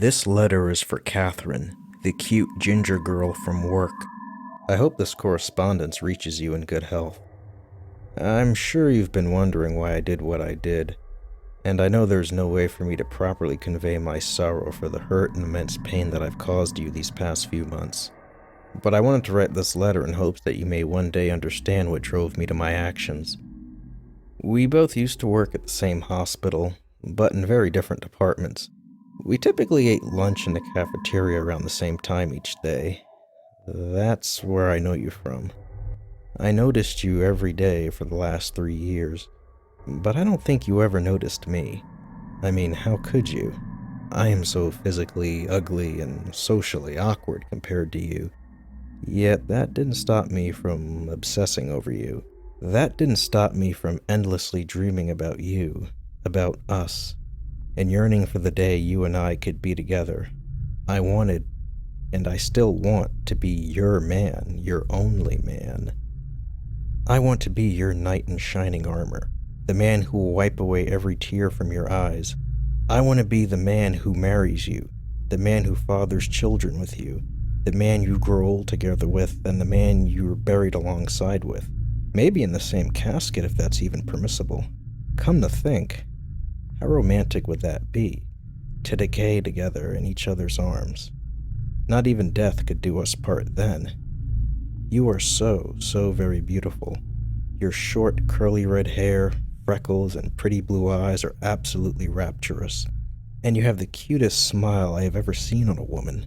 This letter is for Catherine, the cute ginger girl from work. I hope this correspondence reaches you in good health. I'm sure you've been wondering why I did what I did, and I know there's no way for me to properly convey my sorrow for the hurt and immense pain that I've caused you these past few months. But I wanted to write this letter in hopes that you may one day understand what drove me to my actions. We both used to work at the same hospital, but in very different departments. We typically ate lunch in the cafeteria around the same time each day. That's where I know you from. I noticed you every day for the last 3 years, but I don't think you ever noticed me. I mean, how could you? I am so physically ugly and socially awkward compared to you. Yet that didn't stop me from obsessing over you. That didn't stop me from endlessly dreaming about you, about us, and yearning for the day you and I could be together. I wanted, and I still want, to be your man, your only man. I want to be your knight in shining armor, the man who will wipe away every tear from your eyes. I want to be the man who marries you, the man who fathers children with you, the man you grow old together with, and the man you're buried alongside with. Maybe in the same casket if that's even permissible. Come to think, how romantic would that be, to decay together in each other's arms? Not even death could do us part then. You are so very beautiful. Your short, curly red hair, freckles, and pretty blue eyes are absolutely rapturous. And you have the cutest smile I have ever seen on a woman.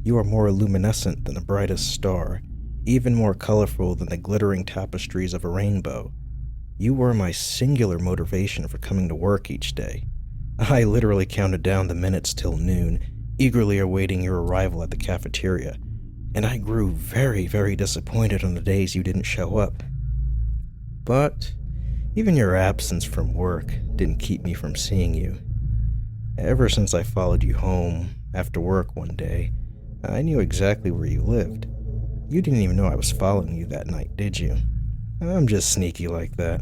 You are more luminescent than the brightest star, even more colorful than the glittering tapestries of a rainbow. You were my singular motivation for coming to work each day. I literally counted down the minutes till noon, eagerly awaiting your arrival at the cafeteria, and I grew very disappointed on the days you didn't show up. But even your absence from work didn't keep me from seeing you. Ever since I followed you home after work one day, I knew exactly where you lived. You didn't even know I was following you that night, did you? I'm just sneaky like that.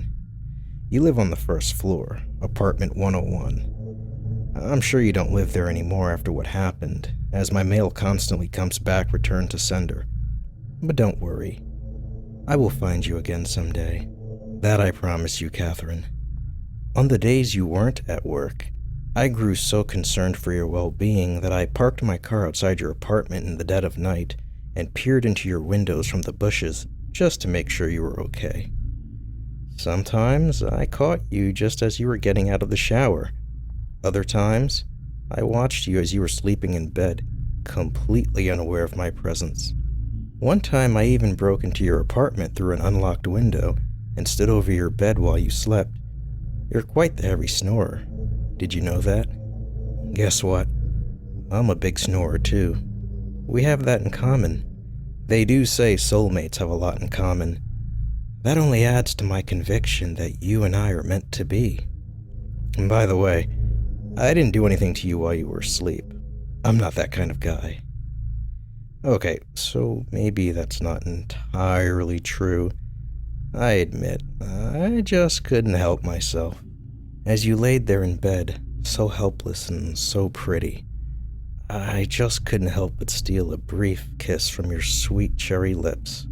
You live on the first floor, apartment 101. I'm sure you don't live there anymore after what happened, as my mail constantly comes back returned to sender. But don't worry. I will find you again someday. That I promise you, Catherine. On the days you weren't at work, I grew so concerned for your well-being that I parked my car outside your apartment in the dead of night and peered into your windows from the bushes just to make sure you were okay. Sometimes I caught you just as you were getting out of the shower. Other times, I watched you as you were sleeping in bed, completely unaware of my presence. One time I even broke into your apartment through an unlocked window and stood over your bed while you slept. You're quite the heavy snorer. Did you know that? Guess what? I'm a big snorer too. We have that in common. They do say soulmates have a lot in common. That only adds to my conviction that you and I are meant to be. And by the way, I didn't do anything to you while you were asleep. I'm not that kind of guy. Okay, so maybe that's not entirely true. I admit, I just couldn't help myself. As you laid there in bed, so helpless and so pretty, I just couldn't help but steal a brief kiss from your sweet cherry lips.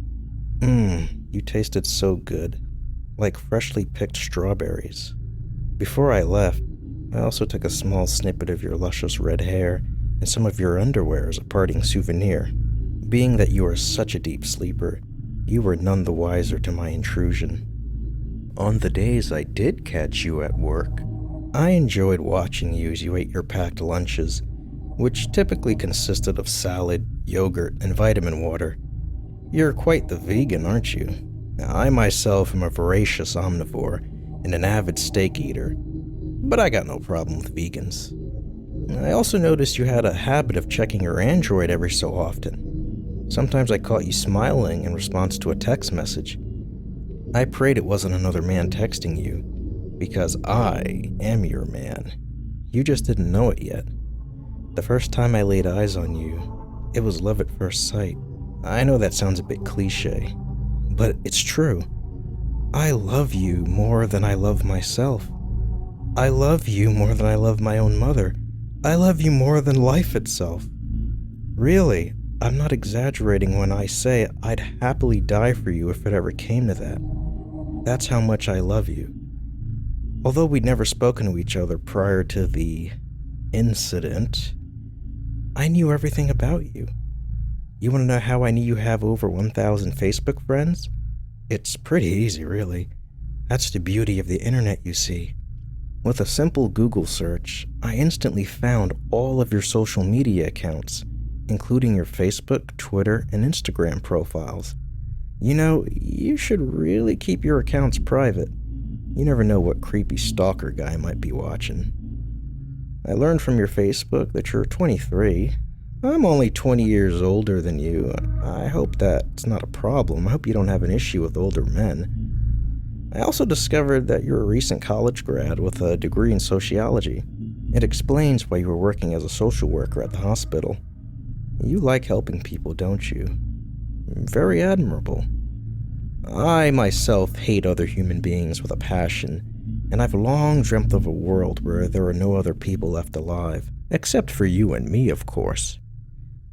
You tasted so good, like freshly picked strawberries. Before I left, I also took a small snippet of your luscious red hair and some of your underwear as a parting souvenir. Being that you are such a deep sleeper, you were none the wiser to my intrusion. On the days I did catch you at work, I enjoyed watching you as you ate your packed lunches, which typically consisted of salad, yogurt, and vitamin water. You're quite the vegan, aren't you? I myself am a voracious omnivore and an avid steak eater, but I got no problem with vegans. I also noticed you had a habit of checking your Android every so often. Sometimes I caught you smiling in response to a text message. I prayed it wasn't another man texting you, because I am your man. You just didn't know it yet. The first time I laid eyes on you, it was love at first sight. I know that sounds a bit cliche, but it's true. I love you more than I love myself. I love you more than I love my own mother. I love you more than life itself. Really, I'm not exaggerating when I say I'd happily die for you if it ever came to that. That's how much I love you. Although we'd never spoken to each other prior to the incident, I knew everything about you. You want to know how I knew you have over 1,000 Facebook friends? It's pretty easy, really. That's the beauty of the internet, you see. With a simple Google search, I instantly found all of your social media accounts, including your Facebook, Twitter, and Instagram profiles. You know, you should really keep your accounts private. You never know what creepy stalker guy might be watching. I learned from your Facebook that you're 23. I'm only 20 years older than you. I hope that's not a problem. I hope you don't have an issue with older men. I also discovered that you're a recent college grad with a degree in sociology. It explains why you were working as a social worker at the hospital. You like helping people, don't you? Very admirable. I myself hate other human beings with a passion, and I've long dreamt of a world where there are no other people left alive, except for you and me, of course.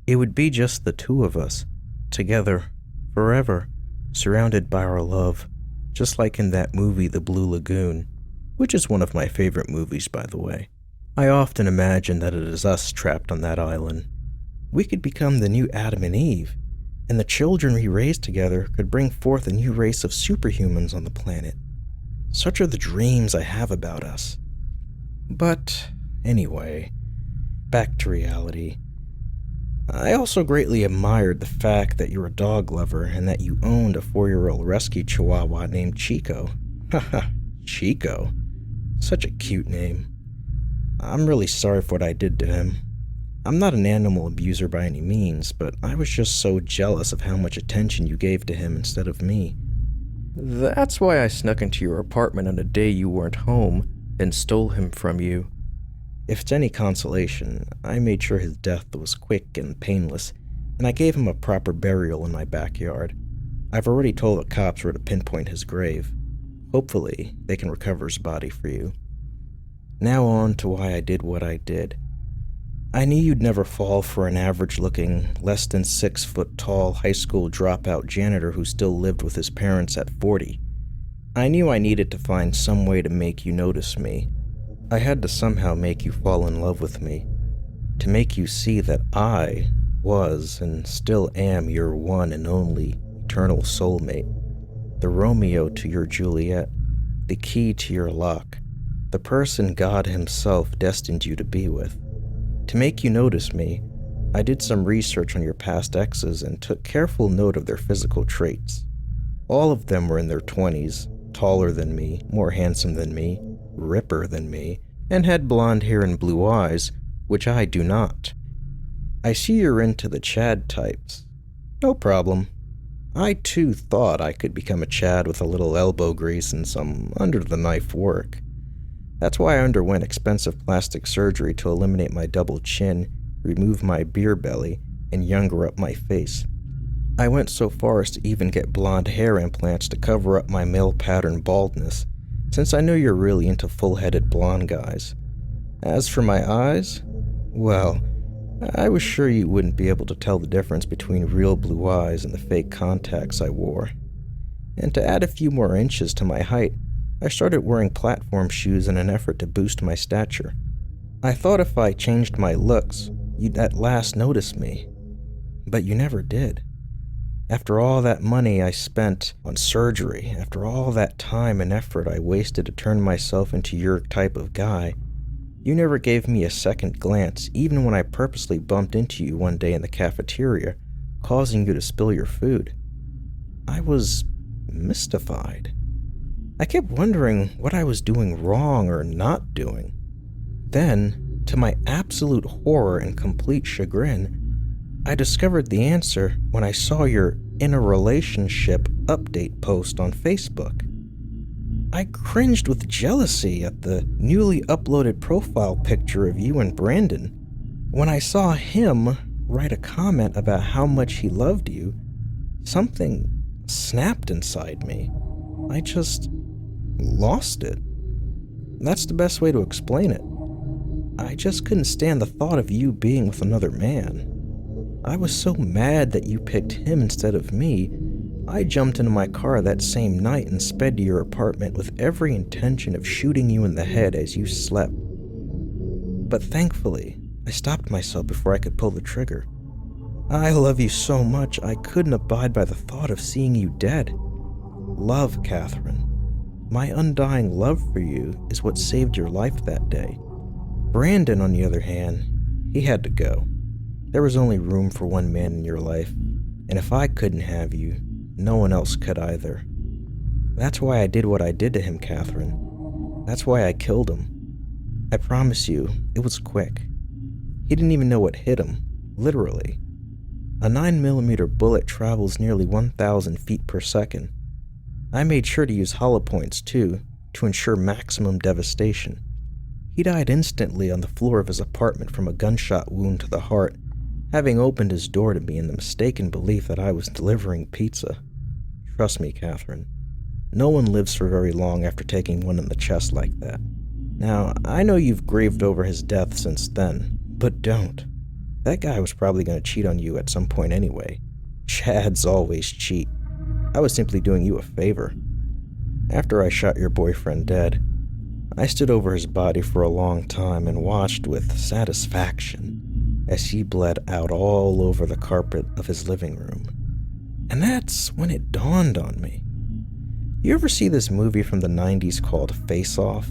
It would be just the two of us, together, forever, surrounded by our love, just like in that movie The Blue Lagoon, which is one of my favorite movies, by the way. I often imagine that it is us trapped on that island. We could become the new Adam and Eve, and the children we raise together could bring forth a new race of superhumans on the planet. Such are the dreams I have about us. But anyway, back to reality. I also greatly admired the fact that you're a dog lover and that you owned a 4-year-old rescue chihuahua named Chico. Haha, Chico. Such a cute name. I'm really sorry for what I did to him. I'm not an animal abuser by any means, but I was just so jealous of how much attention you gave to him instead of me. That's why I snuck into your apartment on a day you weren't home and stole him from you. If it's any consolation, I made sure his death was quick and painless, and I gave him a proper burial in my backyard. I've already told the cops where to pinpoint his grave. Hopefully, they can recover his body for you. Now on to why I did what I did. I knew you'd never fall for an average-looking, less than 6-foot-tall high school dropout janitor who still lived with his parents at 40. I knew I needed to find some way to make you notice me. I had to somehow make you fall in love with me, to make you see that I was and still am your one and only eternal soulmate, the Romeo to your Juliet, the key to your lock, the person God himself destined you to be with. To make you notice me, I did some research on your past exes and took careful note of their physical traits. All of them were in their 20s, taller than me, more handsome than me, ripper than me, and had blonde hair and blue eyes, which I do not. I see you're into the Chad types. No problem. I too thought I could become a Chad with a little elbow grease and some under-the-knife work. That's why I underwent expensive plastic surgery to eliminate my double chin, remove my beer belly, and younger up my face. I went so far as to even get blonde hair implants to cover up my male-pattern baldness, since I know you're really into full-headed blonde guys. As for my eyes, well, I was sure you wouldn't be able to tell the difference between real blue eyes and the fake contacts I wore. And to add a few more inches to my height, I started wearing platform shoes in an effort to boost my stature. I thought if I changed my looks, you'd at last notice me. But you never did. After all that money I spent on surgery, after all that time and effort I wasted to turn myself into your type of guy, you never gave me a second glance, even when I purposely bumped into you one day in the cafeteria, causing you to spill your food. I was mystified. I kept wondering what I was doing wrong or not doing. Then, to my absolute horror and complete chagrin, I discovered the answer when I saw your in a relationship update post on Facebook. I cringed with jealousy at the newly uploaded profile picture of you and Brandon. When I saw him write a comment about how much he loved you, something snapped inside me. I just lost it. That's the best way to explain it. I just couldn't stand the thought of you being with another man. I was so mad that you picked him instead of me, I jumped into my car that same night and sped to your apartment with every intention of shooting you in the head as you slept. But thankfully, I stopped myself before I could pull the trigger. I love you so much I couldn't abide by the thought of seeing you dead. Love, Catherine. My undying love for you is what saved your life that day. Brandon, on the other hand, he had to go. There was only room for one man in your life, and if I couldn't have you, no one else could either. That's why I did what I did to him, Catherine. That's why I killed him. I promise you, it was quick. He didn't even know what hit him, literally. A 9mm bullet travels nearly 1,000 feet per second. I made sure to use hollow points, too, to ensure maximum devastation. He died instantly on the floor of his apartment from a gunshot wound to the heart, having opened his door to me in the mistaken belief that I was delivering pizza. Trust me, Catherine, no one lives for very long after taking one in the chest like that. Now, I know you've grieved over his death since then, but don't. That guy was probably going to cheat on you at some point anyway. Chads always cheat. I was simply doing you a favor. After I shot your boyfriend dead, I stood over his body for a long time and watched with satisfaction as he bled out all over the carpet of his living room. And that's when it dawned on me. You ever see this movie from the 90s called Face Off?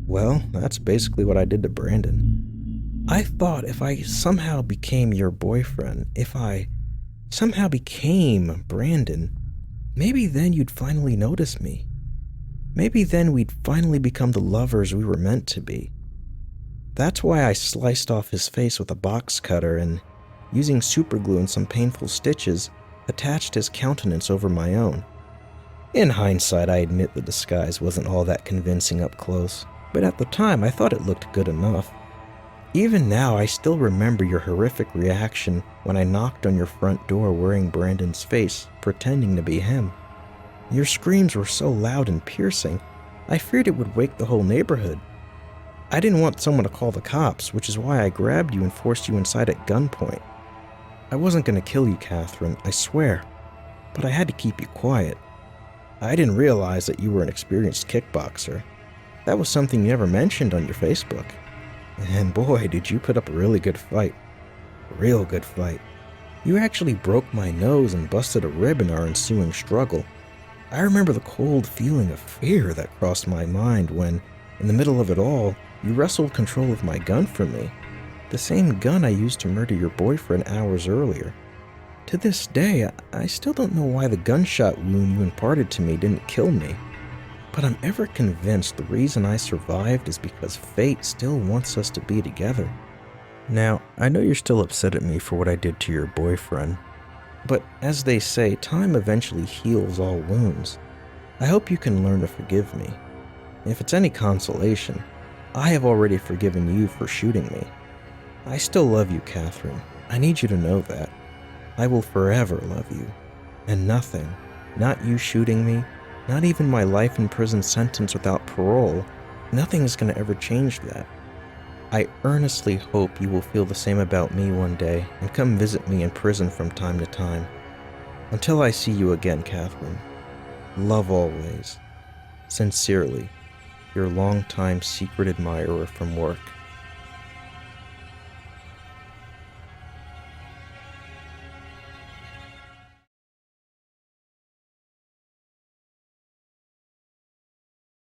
Well, that's basically what I did to Brandon. I thought if I somehow became your boyfriend, if I somehow became Brandon, maybe then you'd finally notice me. Maybe then we'd finally become the lovers we were meant to be. That's why I sliced off his face with a box cutter and, using superglue and some painful stitches, attached his countenance over my own. In hindsight, I admit the disguise wasn't all that convincing up close, but at the time I thought it looked good enough. Even now, I still remember your horrific reaction when I knocked on your front door wearing Brandon's face, pretending to be him. Your screams were so loud and piercing, I feared it would wake the whole neighborhood. I didn't want someone to call the cops, which is why I grabbed you and forced you inside at gunpoint. I wasn't going to kill you, Catherine, I swear, but I had to keep you quiet. I didn't realize that you were an experienced kickboxer. That was something you never mentioned on your Facebook. And boy, did you put up a really good fight. A real good fight. You actually broke my nose and busted a rib in our ensuing struggle. I remember the cold feeling of fear that crossed my mind when, in the middle of it all, you wrestled control of my gun from me. The same gun I used to murder your boyfriend hours earlier. To this day, I still don't know why the gunshot wound you imparted to me didn't kill me. But I'm ever convinced the reason I survived is because fate still wants us to be together. Now, I know you're still upset at me for what I did to your boyfriend. But as they say, time eventually heals all wounds. I hope you can learn to forgive me. If it's any consolation, I have already forgiven you for shooting me. I still love you, Catherine. I need you to know that. I will forever love you. And nothing, not you shooting me, not even my life in prison sentence without parole, nothing is going to ever change that. I earnestly hope you will feel the same about me one day and come visit me in prison from time to time. Until I see you again, Catherine, love always. Sincerely, your longtime secret admirer from work.